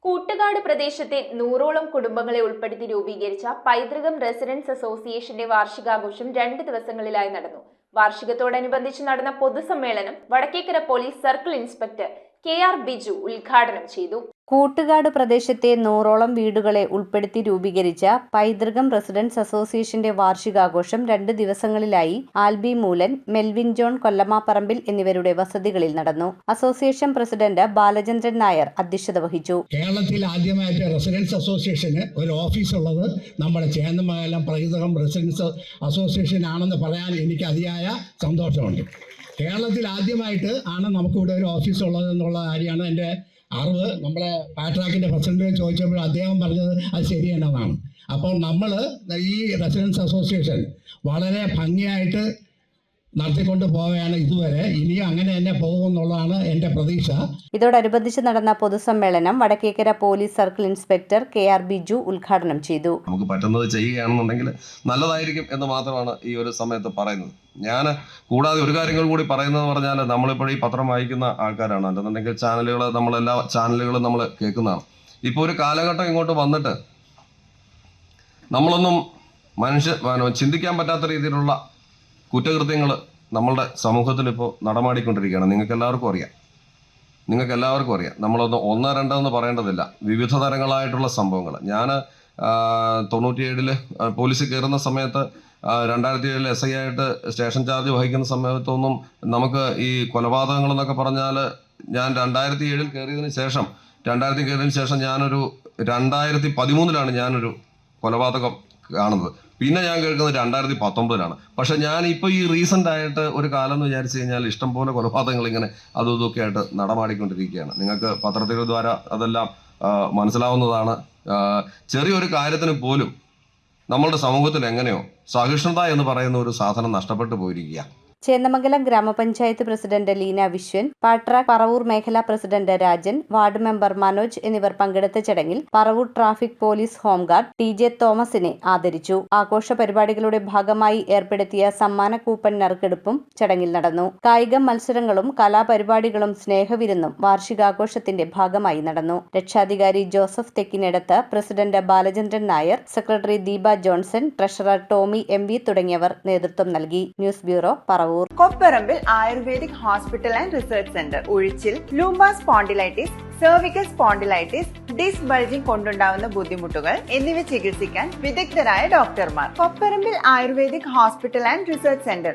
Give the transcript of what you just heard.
കൂട്ടുകാട് പ്രദേശത്തെ 100ഓളം കുടുംബങ്ങളെ ഉൾപ്പെടുത്തി രൂപീകരിച്ച പൈതൃകം റെസിഡൻസ് അസോസിയേഷന്റെ വാർഷികാഘോഷം 2 ദിവസങ്ങളിലായി നടന്നു. വാർഷികത്തോടനുബന്ധിച്ച് നടന്ന പൊതുസമ്മേളനം Vadakkekkara police circle inspector KR Biju ഉദ്ഘാടനം ചെയ്തു. കൂട്ടുകാട് പ്രദേശത്തെ 100ഓളം വീടുകളെ ഉൾപ്പെടുത്തി രൂപീകരിച്ച പൈതൃകം റെസിഡൻസ് അസോസിയേഷന്റെ വാർഷികാഘോഷം 2 ദിവസങ്ങളിലായി ആൽബി മൂലൻ, മെൽവിൻ ജോൺ കൊല്ലമാപ്പറമ്പിൽ എന്നിവരുടെ വസതികളിൽ നടന്നു. അസോസിയേഷൻ പ്രസിഡന്റ് ബാലചന്ദ്രൻ നായർ അധ്യക്ഷത വഹിച്ചു. കേരളത്തിൽ ആദ്യമായിട്ട് റെസിഡൻസ് അസോസിയേഷന് ഒരു ഓഫീസ് ഉള്ളത് നമ്മുടെ ചേന്നമംഗലം പൈതൃകം റെസിഡൻസ് അസോസിയേഷൻ ആണെന്ന് പറയാൻ എനിക്ക് അതിയായ സന്തോഷമുണ്ട്. കേരളത്തിൽ ആദ്യമായിട്ട് ആണ് നമുക്കിവിടെ ഒരു ഓഫീസ് ഉള്ളത് എന്നുള്ള കാര്യമാണ് എൻ്റെ അറിവ്. നമ്മളെ പാട്രാക്കിൻ്റെ പ്രസിഡന്റ് ചോദിച്ചപ്പോൾ അദ്ദേഹം പറഞ്ഞത് അത് ശരിയെന്നതാണ്. അപ്പോൾ നമ്മൾ ഈ റെസിഡൻസ് അസോസിയേഷൻ വളരെ ഭംഗിയായിട്ട് നടത്തിക്കൊണ്ട് പോവുകയാണ് ഇതുവരെ. ഇനിയും അങ്ങനെ തന്നെ പോകുമെന്നുള്ളതാണ് എൻ്റെ പ്രതീക്ഷ. ഇതോടനുബന്ധിച്ച് നടന്ന പൊതുസമ്മേളനം Vadakkekkara police circle inspector KR Biju ഉദ്ഘാടനം ചെയ്തു. നമുക്ക് പറ്റുന്നത് ചെയ്യുകയാണെന്നുണ്ടെങ്കിൽ നല്ലതായിരിക്കും എന്ന് മാത്രമാണ് ഈ ഒരു സമയത്ത് പറയുന്നത്. ഞാൻ കൂടാതെ ഒരു കാര്യങ്ങൾ കൂടി പറയുന്നത് പറഞ്ഞാൽ, നമ്മളിപ്പോൾ ഈ പത്രം വായിക്കുന്ന ആൾക്കാരാണ്, അല്ലെന്നുണ്ടെങ്കിൽ ചാനലുകൾ, നമ്മളെല്ലാ ചാനലുകളും നമ്മൾ കേൾക്കുന്നതാണ്. ഇപ്പോൾ ഒരു കാലഘട്ടം ഇങ്ങോട്ട് വന്നിട്ട് നമ്മളൊന്നും ചിന്തിക്കാൻ പറ്റാത്ത രീതിയിലുള്ള കുറ്റകൃത്യങ്ങൾ നമ്മളുടെ സമൂഹത്തിൽ ഇപ്പോൾ നടമാടിക്കൊണ്ടിരിക്കുകയാണ്. നിങ്ങൾക്ക് എല്ലാവർക്കും അറിയാം. നമ്മളൊന്ന് 1, 2 എന്ന് പറയേണ്ടതില്ല. വിവിധ തരങ്ങളായിട്ടുള്ള സംഭവങ്ങൾ. ഞാൻ 97 പോലീസിൽ കയറുന്ന സമയത്ത്, 2007 SI ആയിട്ട് സ്റ്റേഷൻ ചാർജ് വഹിക്കുന്ന സമയത്തൊന്നും നമുക്ക് ഈ കൊലപാതകങ്ങൾ എന്നൊക്കെ പറഞ്ഞാൽ, ഞാൻ 2007 കയറിയതിന് ശേഷം ഞാനൊരു 2013 ഞാനൊരു കൊലപാതകം കാണുന്നത്. പിന്നെ ഞാൻ കേൾക്കുന്നത് 2019 പക്ഷെ ഞാൻ ഇപ്പോൾ ഈ റീസെൻ്റ് ആയിട്ട് ഒരു കാലം എന്ന് വിചാരിച്ചു കഴിഞ്ഞാൽ ഇഷ്ടംപോലെ കൊലപാതകങ്ങൾ ഇങ്ങനെ അതും ഇതൊക്കെ ആയിട്ട് നടമാടിക്കൊണ്ടിരിക്കുകയാണ്. നിങ്ങൾക്ക് പത്രത്തിൽ ദ്വാര അതെല്ലാം മനസ്സിലാവുന്നതാണ്. ചെറിയൊരു കാര്യത്തിന് പോലും നമ്മളുടെ സമൂഹത്തിൽ എങ്ങനെയോ സഹിഷ്ണുത എന്ന് പറയുന്ന ഒരു സാധനം നഷ്ടപ്പെട്ടു പോയിരിക്കുക. ചേന്നമംഗലം ഗ്രാമപഞ്ചായത്ത് പ്രസിഡന്റ് ലീന വിശ്വൻ, പാട്രാക്ക് പറവൂർ മേഖലാ president Rajan, ward member Manoj എന്നിവർ പങ്കെടുത്ത ചടങ്ങിൽ Paravur traffic police home guard TJ തോമസിനെ ആദരിച്ചു. ആഘോഷ പരിപാടികളുടെ ഭാഗമായി ഏർപ്പെടുത്തിയ സമ്മാന കൂപ്പൺ നറുക്കെടുപ്പും ചടങ്ങിൽ നടന്നു. കായിക മത്സരങ്ങളും കലാപരിപാടികളും സ്നേഹവിരുന്നും വാർഷികാഘോഷത്തിന്റെ ഭാഗമായി നടന്നു. രക്ഷാധികാരി Joseph Thekkinedath, president Balachandran Nair, secretary Deepa Johnson, treasurer Tomy MV തുടങ്ങിയവർ നേതൃത്വം നൽകി. News bureau, Paravur. Kopparambil ayurvedic hospital and research centre. ഉഴിച്ചിൽ, lumbar spondylitis, cervical spondylitis, disc bulging കൊണ്ടുണ്ടാവുന്ന ബുദ്ധിമുട്ടുകൾ എന്നിവ ചികിത്സിക്കാൻ വിദഗ്ധരായ ഡോക്ടർമാർ. Kopparambil ayurvedic hospital and research centre.